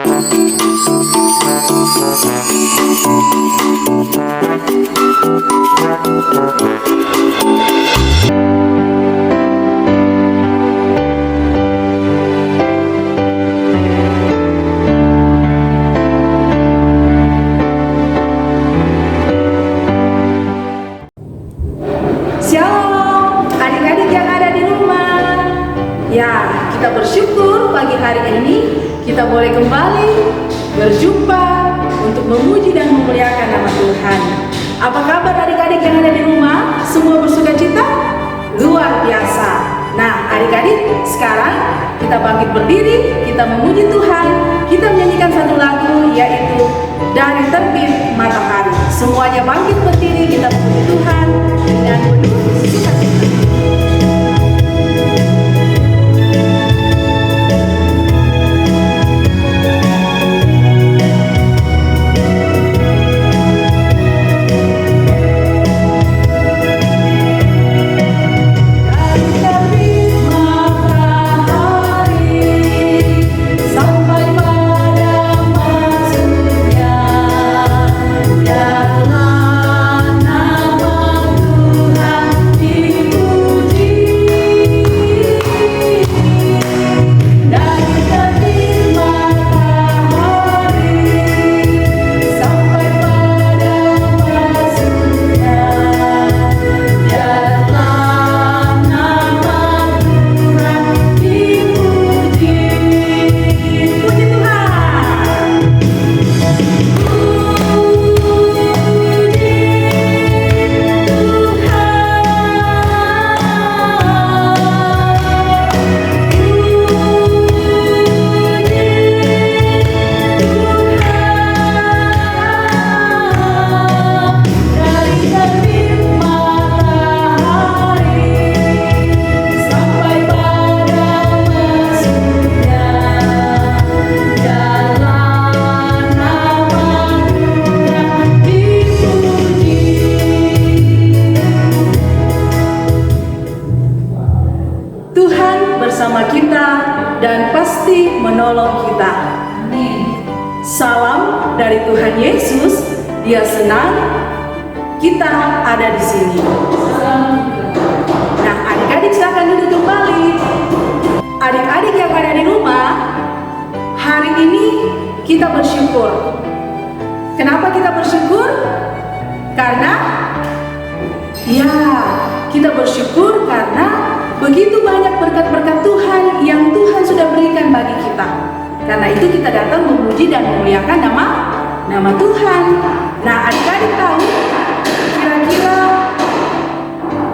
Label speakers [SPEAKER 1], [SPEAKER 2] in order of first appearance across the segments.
[SPEAKER 1] Shalom, adik-adik yang ada di rumah. Ya, kita bersyukur pagi hari ini kita boleh kembali berjumpa untuk memuji dan memuliakan nama Tuhan. Apa kabar adik-adik yang ada di rumah? Semua bersuka cita? Luar biasa. Nah, adik-adik, sekarang kita bangkit berdiri, kita memuji Tuhan, kita menyanyikan satu lagu yaitu Dari Terbit Matahari. Semuanya bangkit berdiri, kita memuji Tuhan dengan penuh sukacita. Bersama kita dan pasti menolong kita. Salam dari Tuhan Yesus. Dia senang kita ada di sini. Nah, adik-adik silakan duduk kembali. Adik-adik yang ada di rumah, hari ini kita bersyukur. Kenapa kita bersyukur? Karena kita bersyukur karena begitu banyak berkat-berkat Tuhan yang Tuhan sudah berikan bagi kita. Karena itu kita datang memuji dan memuliakan nama Tuhan. Nah, adik-adik tahu kira-kira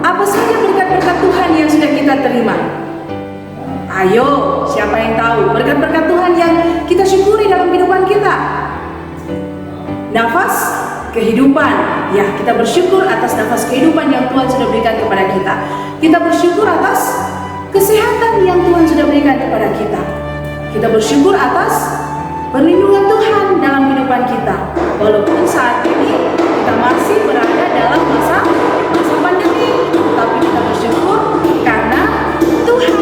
[SPEAKER 1] apa saja berkat-berkat Tuhan yang sudah kita terima? Ayo, siapa yang tahu berkat-berkat Tuhan yang kita syukuri dalam kehidupan kita? Nafas kehidupan. Ya, kita bersyukur atas nafas kehidupan yang Tuhan sudah berikan kepada kita. Kita bersyukur atas kesehatan yang Tuhan sudah berikan kepada kita. Kita bersyukur atas perlindungan Tuhan dalam kehidupan kita. Walaupun saat ini kita masih berada dalam masa pandemi, tapi kita bersyukur karena Tuhan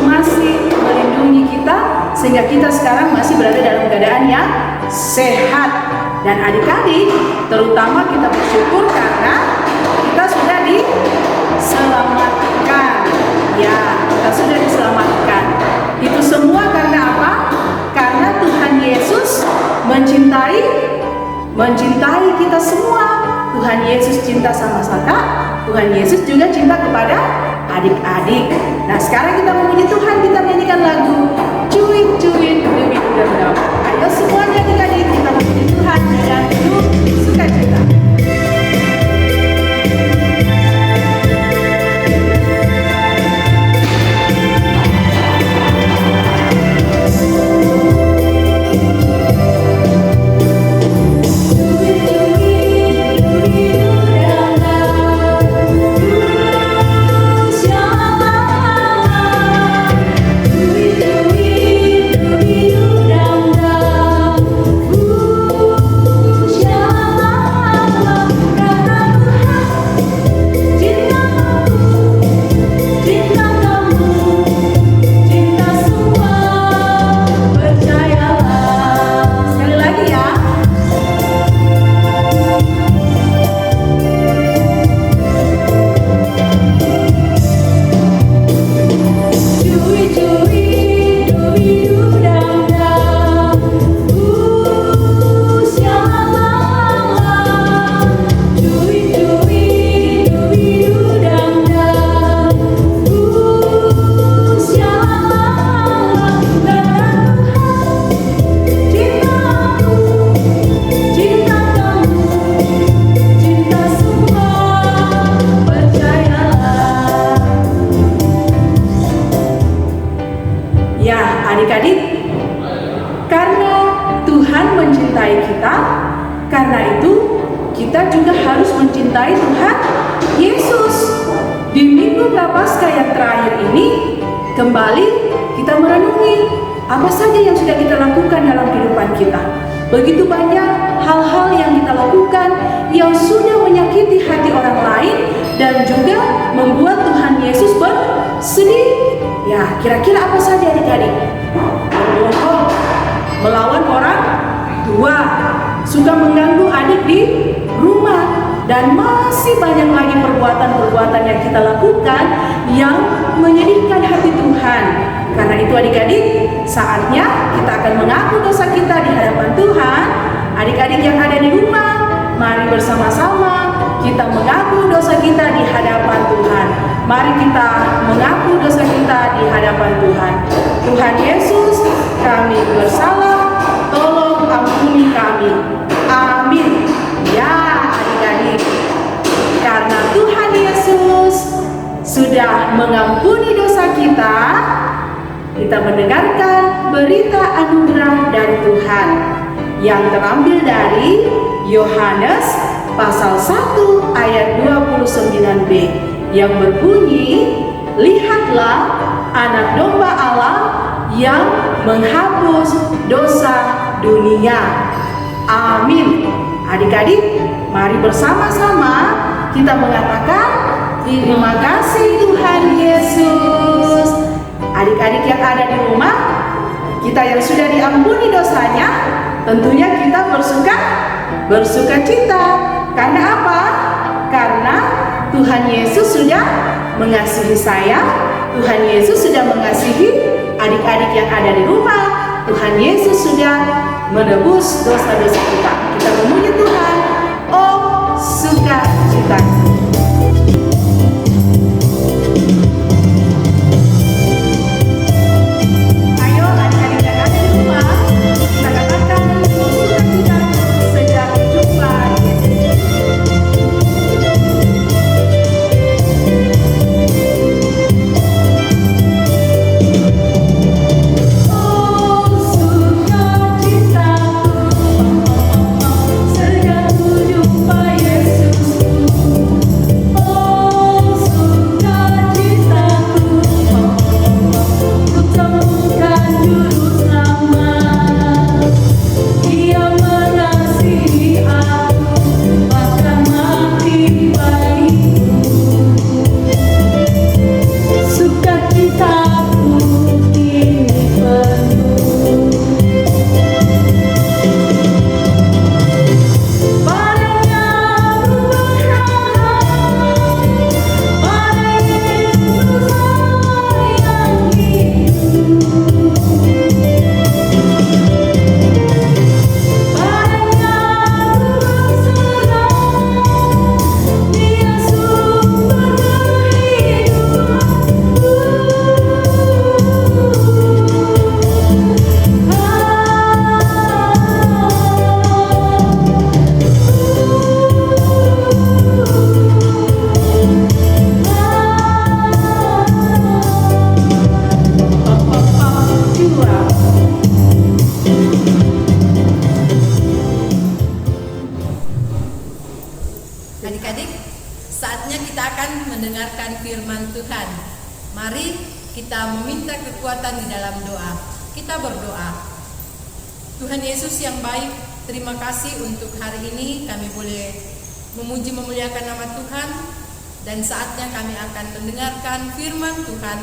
[SPEAKER 1] masih melindungi kita sehingga kita sekarang masih berada dalam keadaan yang sehat. Dan adik-adik, terutama kita bersyukur karena kita sudah diselamatkan. Ya, kita sudah diselamatkan. Itu semua karena apa? Karena Tuhan Yesus mencintai kita semua. Tuhan Yesus cinta sama kita. Tuhan Yesus juga cinta kepada adik-adik. Nah, sekarang kita memuji Tuhan, kita menyanyikan lagu Cuit Cuit Demi Udara. Ayo semuanya adik-adik, kita memuji Tuhan dengan penuh sukacita.
[SPEAKER 2] Duit
[SPEAKER 1] Karena Tuhan mencintai kita, karena itu kita juga harus mencintai Tuhan Yesus. Di minggu Prapaskah yang terakhir ini, kembali kita merenungi apa saja yang sudah kita lakukan dalam kehidupan kita. Begitu banyak hal-hal yang kita lakukan yang sudah menyakiti hati orang lain dan juga membuat Tuhan Yesus bersedih. Ya, kira-kira apa saja adik-adik? Berbohong, melawan orang tua, suka mengganggu adik di rumah, dan masih banyak lagi perbuatan-perbuatan yang kita lakukan yang menyedihkan hati Tuhan. Karena itu adik-adik, saatnya kita akan mengaku dosa kita di hadapan Tuhan. Adik-adik yang ada di rumah, mari bersama-sama kita mengaku dosa kita di hadapan Tuhan. Mari kita mengaku dosa kita di hadapan Tuhan. Tuhan Yesus, kami bersalah, tolong ampuni kami. Amin. Ya adik-adik, karena Tuhan Yesus sudah mengampuni dosa kita, kita mendengarkan berita anugerah dari Tuhan yang terambil dari Yohanes pasal 1 ayat 29b yang berbunyi, lihatlah anak domba Allah yang menghapus dosa dunia. Amin. Adik-adik, mari bersama-sama kita mengatakan, terima kasih Tuhan Yesus. Adik-adik yang ada di rumah, kita yang sudah diampuni dosanya, tentunya kita bersuka cita. Karena apa? Karena Tuhan Yesus sudah mengasihi saya, Tuhan Yesus sudah mengasihi adik-adik yang ada di rumah. Tuhan Yesus sudah menebus dosa-dosa kita. Kita memuji Tuhan. Oh, sukacita. Ayo adik-adik yang ada di rumah, kita katakan oh, sukacita sejak jumpa Yesus.
[SPEAKER 2] Adik-adik, saatnya kita akan mendengarkan firman Tuhan. Mari kita meminta kekuatan di dalam doa. Kita berdoa. Tuhan Yesus yang baik, terima kasih untuk hari ini kami boleh memuji memuliakan nama Tuhan. Dan saatnya kami akan mendengarkan firman Tuhan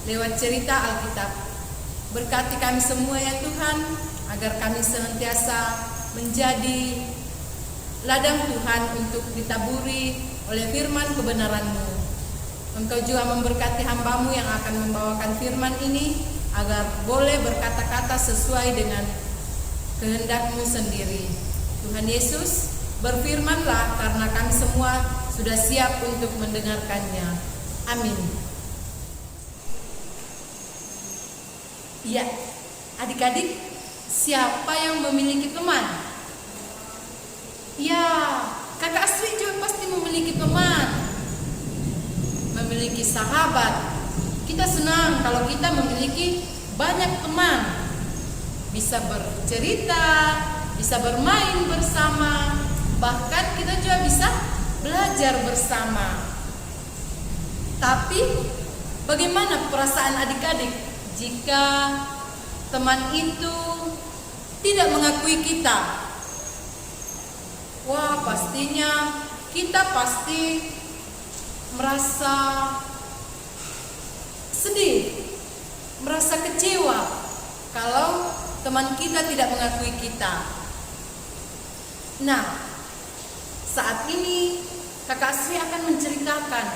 [SPEAKER 2] lewat cerita Alkitab. Berkati kami semua ya Tuhan, agar kami senantiasa menjadi ladang Tuhan untuk ditaburi oleh firman kebenaran-Mu. Engkau juga memberkati hamba-Mu yang akan membawakan firman ini, agar boleh berkata-kata sesuai dengan kehendak-Mu sendiri. Tuhan Yesus, berfirmanlah karena kami semua sudah siap untuk mendengarkannya. Amin. Ya, adik-adik, siapa yang memiliki teman? Ya, kakak Astrid juga pasti memiliki teman, memiliki sahabat. Kita senang kalau kita memiliki banyak teman. bisa bercerita, bisa bermain bersama, bahkan kita juga bisa belajar bersama. Tapi bagaimana perasaan adik-adik jika teman itu tidak mengakui kita? Wah, pastinya kita pasti merasa sedih, merasa kecewa kalau teman kita tidak mengakui kita. Nah, saat ini Kakak Sri akan menceritakan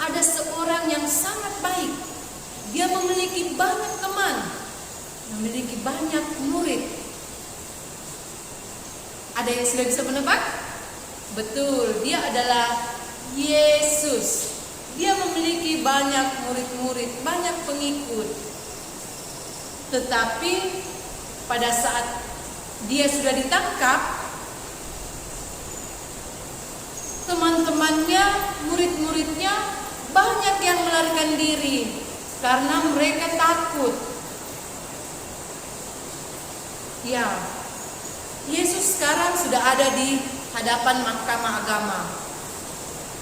[SPEAKER 2] ada seorang yang sangat baik. Dia memiliki banyak teman, memiliki banyak murid. Ada yang sudah bisa menebak? Betul, dia adalah Yesus. Dia memiliki banyak murid-murid, banyak pengikut. Tetapi pada saat dia sudah ditangkap, teman-temannya, murid-muridnya banyak yang melarikan diri karena mereka takut. Ya, Yesus sekarang sudah ada di hadapan mahkamah agama.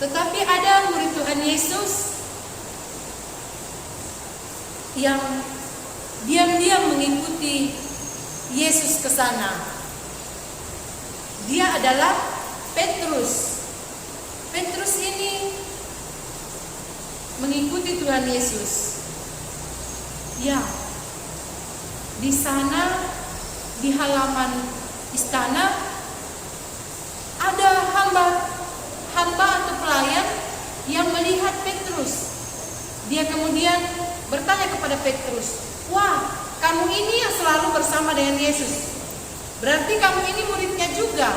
[SPEAKER 2] Tetapi ada murid Tuhan Yesus yang diam-diam mengikuti Yesus ke sana. Dia adalah Petrus. Petrus ini mengikuti Tuhan Yesus. Ya, di sana di halaman istana ada hamba atau pelayan yang melihat Petrus. Dia kemudian bertanya kepada Petrus, "Wah, kamu ini yang selalu bersama dengan Yesus. Berarti kamu ini muridnya juga."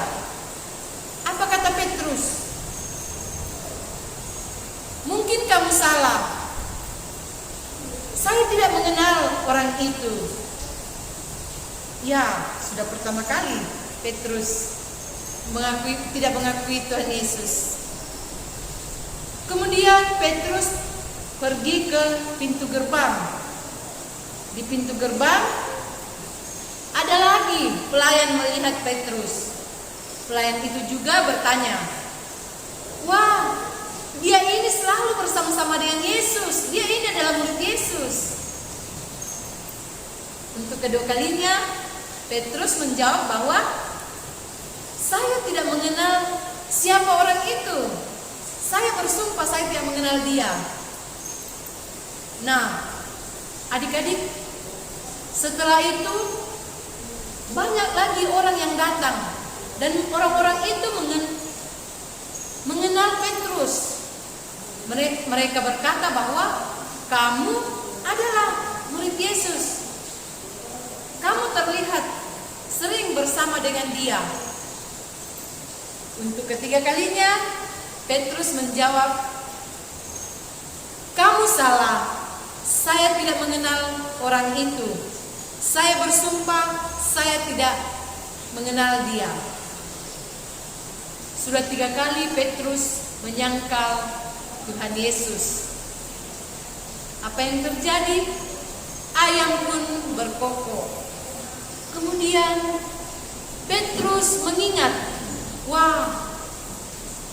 [SPEAKER 2] Apa kata Petrus? "Mungkin kamu salah. Saya tidak mengenal orang itu." Ya, sudah pertama kali Petrus tidak mengakui Tuhan Yesus. Kemudian Petrus pergi ke pintu gerbang. Di pintu gerbang ada lagi pelayan melihat Petrus. Pelayan itu juga bertanya, "Wah, dia ini selalu bersama-sama dengan Yesus. Dia ini adalah murid Yesus." Untuk kedua kalinya Petrus menjawab bahwa saya tidak mengenal siapa orang itu. Saya bersumpah saya tidak mengenal dia. Nah, adik-adik, setelah itu banyak lagi orang yang datang dan orang-orang itu mengenal Petrus. Mereka berkata bahwa kamu adalah murid Yesus. Kamu terlihat sering bersama dengan dia. Untuk ketiga kalinya Petrus menjawab, "Kamu salah. Saya tidak mengenal orang itu. Saya bersumpah saya tidak mengenal dia." Sudah 3 kali Petrus menyangkal Tuhan Yesus. Apa yang terjadi? Ayam pun berkokok. Kemudian Petrus mengingat, wah,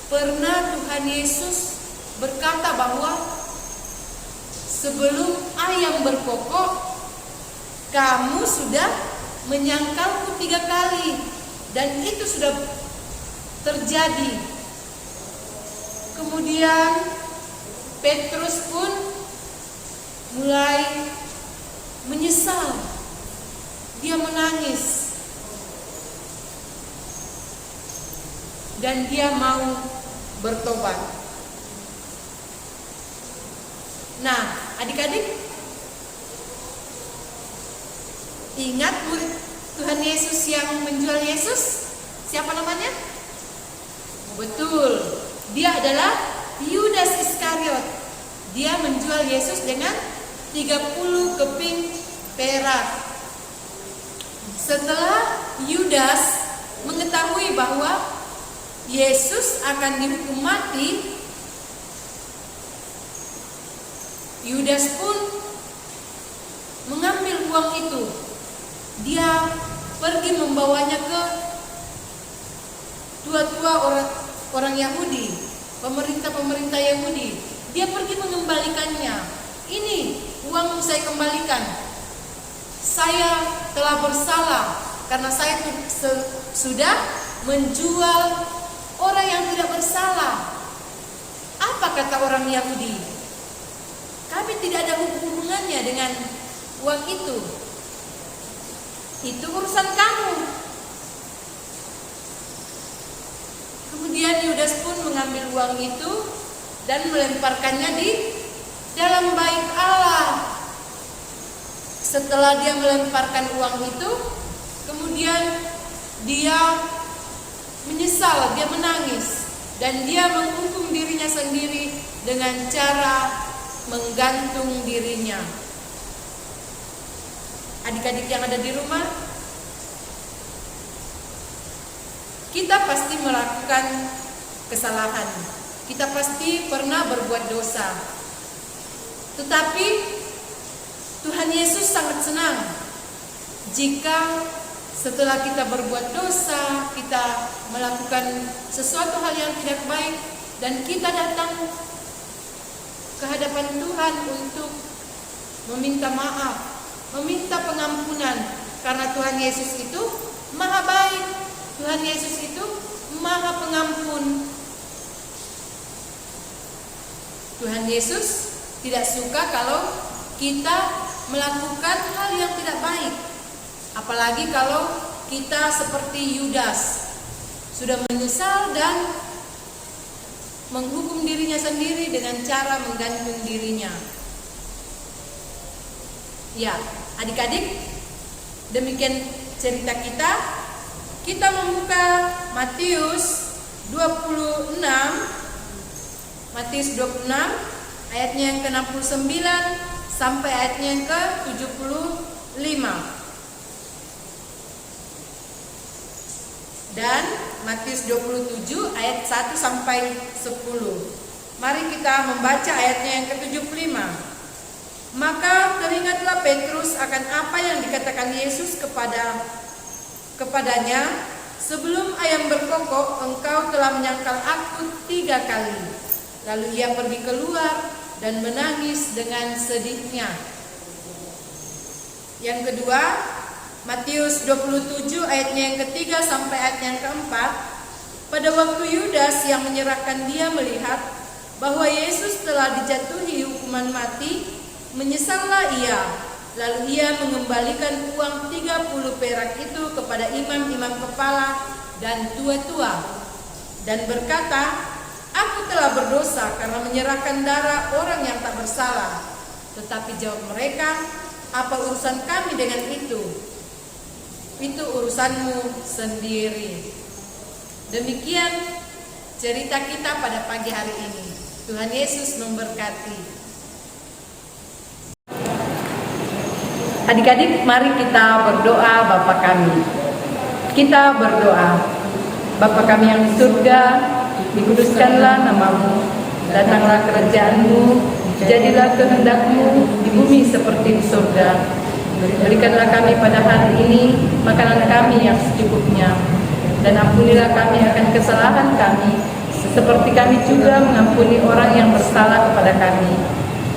[SPEAKER 2] pernah Tuhan Yesus berkata bahwa sebelum ayam berkokok, kamu sudah menyangkalku 3 kali, dan itu sudah terjadi. Kemudian Petrus pun mulai menyesal. Dia menangis dan dia mau bertobat. Nah, adik-adik, ingat murid Tuhan Yesus yang menjual Yesus? Siapa namanya? Betul, dia adalah Yudas Iskariot. Dia menjual Yesus dengan 30 keping perak. Setelah Yudas mengetahui bahwa Yesus akan dihukum mati, Yudas pun mengambil uang itu dia pergi membawanya ke tua-tua orang Yahudi, pemerintah Yahudi. Dia pergi mengembalikannya. Ini uangmu saya kembalikan. Saya telah bersalah karena saya sudah menjual orang yang tidak bersalah. Apa kata orang Yahudi? Kami tidak ada hubungannya dengan uang itu. Itu urusan kamu. Kemudian Yudas pun mengambil uang itu dan melemparkannya di dalam bait Allah. Setelah dia melemparkan uang itu, kemudian dia menyesal, dia menangis, dan dia menghukum dirinya sendiri dengan cara menggantung dirinya. Adik-adik yang ada di rumah, kita pasti melakukan kesalahan. Kita pasti pernah berbuat dosa. Tetapi Tuhan Yesus sangat senang jika setelah kita berbuat dosa, kita melakukan sesuatu hal yang tidak baik, dan kita datang ke hadapan Tuhan untuk meminta maaf, meminta pengampunan, karena Tuhan Yesus itu maha baik, Tuhan Yesus itu maha pengampun. Tuhan Yesus tidak suka kalau kita melakukan hal yang tidak baik, apalagi kalau kita seperti Yudas, sudah menyesal dan menghukum dirinya sendiri dengan cara menggantung dirinya. Ya, adik-adik, demikian cerita kita. Kita membuka Matius 26, Matius 26 ayatnya yang ke-69 sampai ayatnya yang ke-75. Dan Matius 27 ayat 1 sampai 10. Mari kita membaca ayatnya yang ke-75. Maka teringatlah Petrus akan apa yang dikatakan Yesus kepadanya, sebelum ayam berkokok engkau telah menyangkal aku 3 kali. Lalu ia pergi keluar dan menangis dengan sedihnya. Yang kedua, Matius 27 ayatnya yang ketiga sampai ayatnya yang keempat. Pada waktu Yudas yang menyerahkan dia melihat bahwa Yesus telah dijatuhi hukuman mati, menyesallah ia. Lalu ia mengembalikan uang 30 perak itu kepada imam-imam kepala dan tua-tua, dan berkata, aku telah berdosa karena menyerahkan darah orang yang tak bersalah. Tetapi jawab mereka, apa urusan kami dengan itu? Itu urusanmu sendiri. Demikian cerita kita pada pagi hari ini. Tuhan Yesus memberkati. Adik-adik, mari kita berdoa Bapa kami. Kita berdoa. Bapa kami yang di surga, dikuduskanlah namamu, datanglah kerajaan-Mu, jadilah kehendak-Mu di bumi seperti di surga. Berikanlah kami pada hari ini makanan kami yang secukupnya, dan ampunilah kami akan kesalahan kami, seperti kami juga mengampuni orang yang bersalah kepada kami.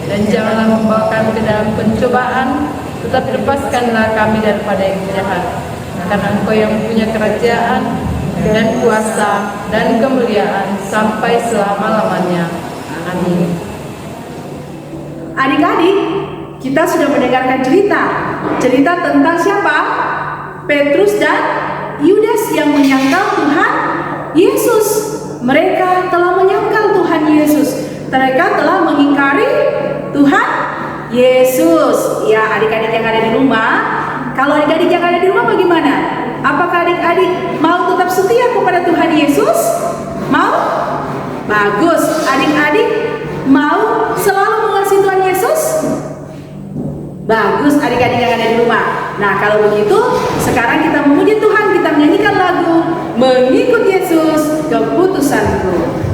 [SPEAKER 2] Dan janganlah membawa kami ke dalam pencobaan, tetapi lepaskanlah kami daripada yang jahat. Karena Engkau yang punya kerajaan dan kuasa dan kemuliaan sampai selama-lamanya. Amin.
[SPEAKER 1] Adik-adik, kita sudah mendengarkan cerita tentang siapa? Petrus dan Yudas yang menyangkal Tuhan Yesus. Mereka telah menyangkal Tuhan Yesus. Mereka telah mengingkari Tuhan Yesus. Ya, adik-adik yang ada di rumah, kalau adik-adik yang ada di rumah bagaimana? Apakah adik-adik mau tetap setia kepada Tuhan Yesus? Mau? Bagus. Adik-adik mau selalu mengasihi Tuhan Yesus? Bagus, adik-adik yang ada di rumah. Nah, kalau begitu, sekarang kita memuji Tuhan, kita menyanyikan lagu Mengikut Yesus, Keputusanku.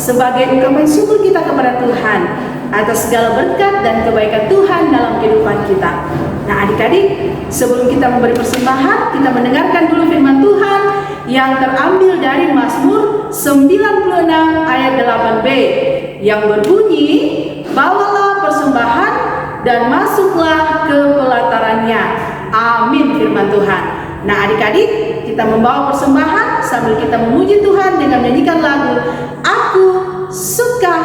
[SPEAKER 1] sebagai ungkapan syukur kita kepada Tuhan atas segala berkat dan kebaikan Tuhan dalam kehidupan kita. Nah adik-adik, sebelum kita memberi persembahan, kita mendengarkan dulu firman Tuhan yang terambil dari Mazmur 96 ayat 8b yang berbunyi, bawalah persembahan dan masuklah ke pelatarannya. Amin firman Tuhan. Nah adik-adik, kita membawa persembahan sambil kita memuji Tuhan dengan menyanyikan lagu Aku Suka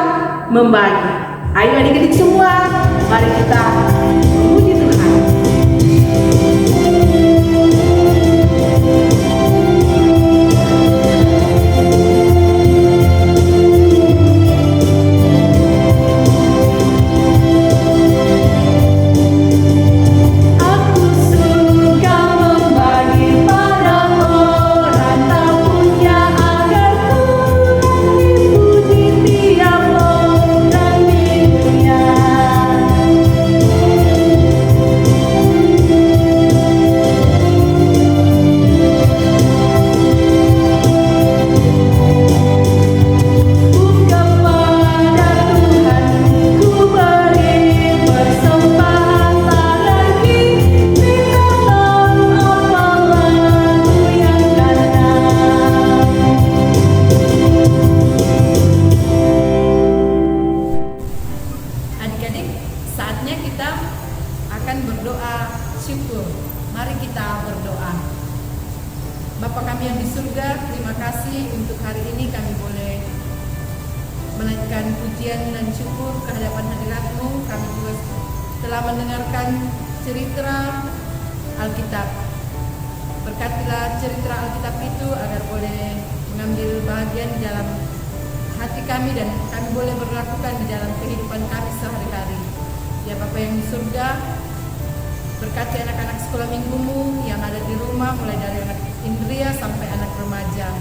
[SPEAKER 1] Membagi. Ayo adik-adik semua, mari kita memuji Tuhan.
[SPEAKER 2] Berkati anak-anak sekolah minggumu yang ada di rumah, mulai dari anak Indria sampai anak remaja.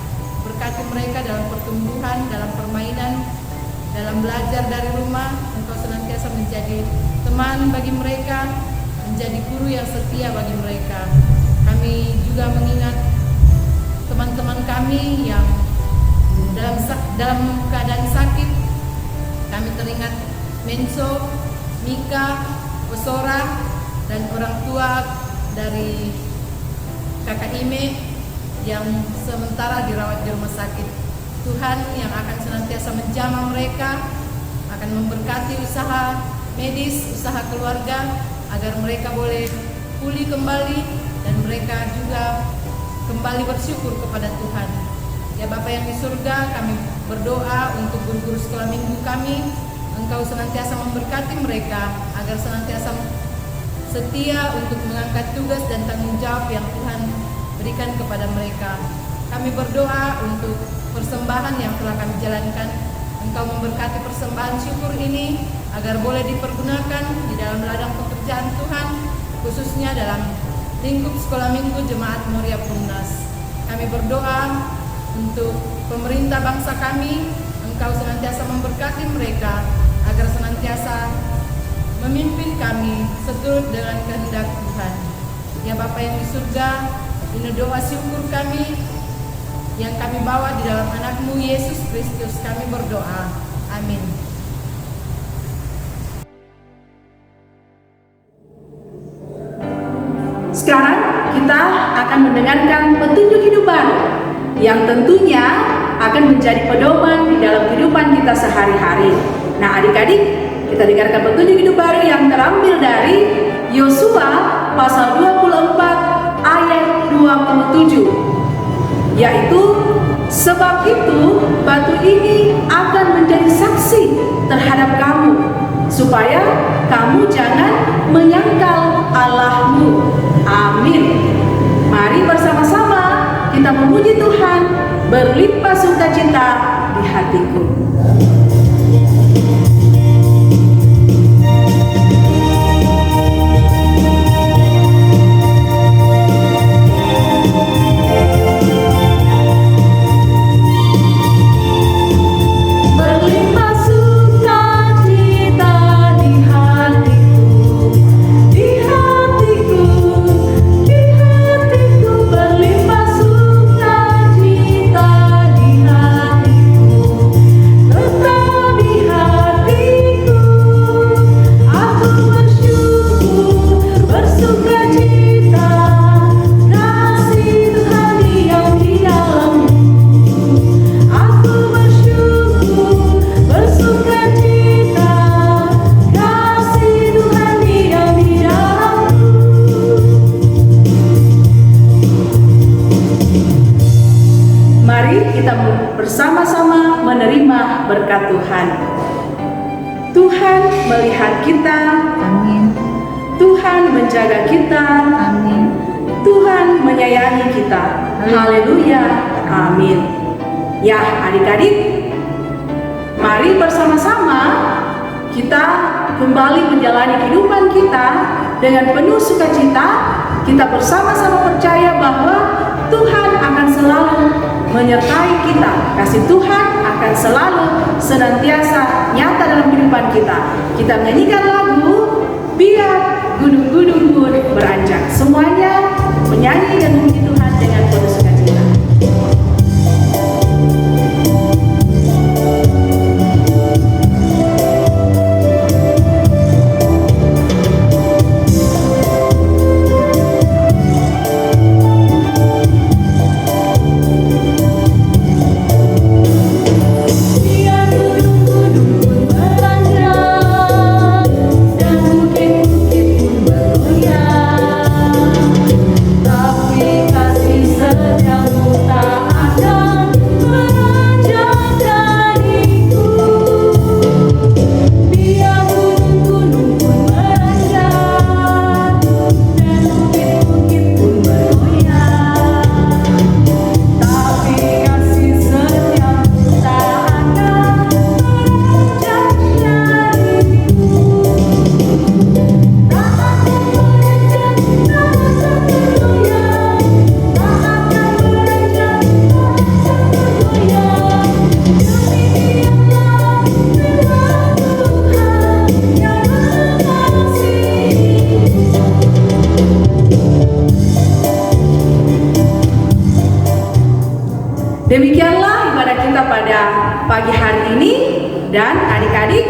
[SPEAKER 2] Berkati mereka dalam pertumbuhan, dalam permainan, dalam belajar dari rumah. Engkau senantiasa menjadi teman bagi mereka, menjadi guru yang setia bagi mereka. Kami juga mengingat teman-teman kami yang dalam keadaan sakit. Kami teringat Menso, Mika, Osora, dan orang tua dari kakak Ime yang sementara dirawat di rumah sakit. Tuhan yang akan senantiasa menjamah mereka, akan memberkati usaha medis, usaha keluarga, agar mereka boleh pulih kembali dan mereka juga kembali bersyukur kepada Tuhan. Ya Bapa yang di surga, kami berdoa untuk guru-guru sekolah minggu kami, Engkau senantiasa memberkati mereka agar senantiasa setia untuk mengangkat tugas dan tanggung jawab yang Tuhan berikan kepada mereka. Kami berdoa untuk persembahan yang telah kami jalankan. Engkau memberkati persembahan syukur ini agar boleh dipergunakan di dalam ladang pekerjaan Tuhan, khususnya dalam lingkup sekolah minggu Jemaat Moria Purnas. Kami berdoa untuk pemerintah bangsa kami, Engkau senantiasa memberkati mereka agar senantiasa memimpin kami seturut dengan kehendak Tuhan. Ya Bapa yang di surga, ini doa syukur kami yang kami bawa di dalam anak-Mu Yesus Kristus, kami berdoa. Amin.
[SPEAKER 1] Sekarang kita akan mendengarkan petunjuk hidup baru yang tentunya akan menjadi pedoman di dalam kehidupan kita sehari-hari. Nah adik-adik, kita dengarkan petunjuk hidup baru yang terambil dari Yosua pasal 24 ayat 27, yaitu sebab itu batu ini akan menjadi saksi terhadap kamu, supaya kamu jangan menyangkal Allahmu. Amin. Mari bersama-sama kita memuji Tuhan, berlimpah sukacita di hatiku.
[SPEAKER 3] Berlimpah sukacita di hatiku.
[SPEAKER 1] menerima berkat Tuhan. Tuhan melihat kita,
[SPEAKER 3] Amin.
[SPEAKER 1] Tuhan menjaga kita,
[SPEAKER 3] Amin.
[SPEAKER 1] Tuhan menyayangi kita. Haleluya, amin. Ya, adik-adik, mari bersama-sama kita kembali menjalani kehidupan kita dengan penuh sukacita. Kita bersama-sama percaya bahwa Tuhan akan selalu menyertai kita. Kasih Tuhan akan selalu senantiasa nyata dalam kehidupan kita. Kita menyanyikan lagu Biar Gunung-gunung pun beranjak. Semuanya menyanyi dan memuji Tuhan dengan penuh sukacita. Demikianlah ibadah kita pada pagi hari ini, dan adik-adik,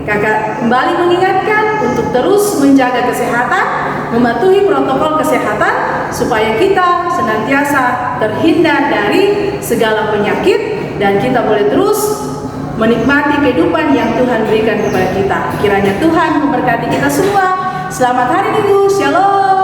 [SPEAKER 1] kakak kembali mengingatkan untuk terus menjaga kesehatan, mematuhi protokol kesehatan supaya kita senantiasa terhindar dari segala penyakit dan kita boleh terus menikmati kehidupan yang Tuhan berikan kepada kita. Kiranya Tuhan memberkati kita semua. Selamat hari Minggu, Shalom.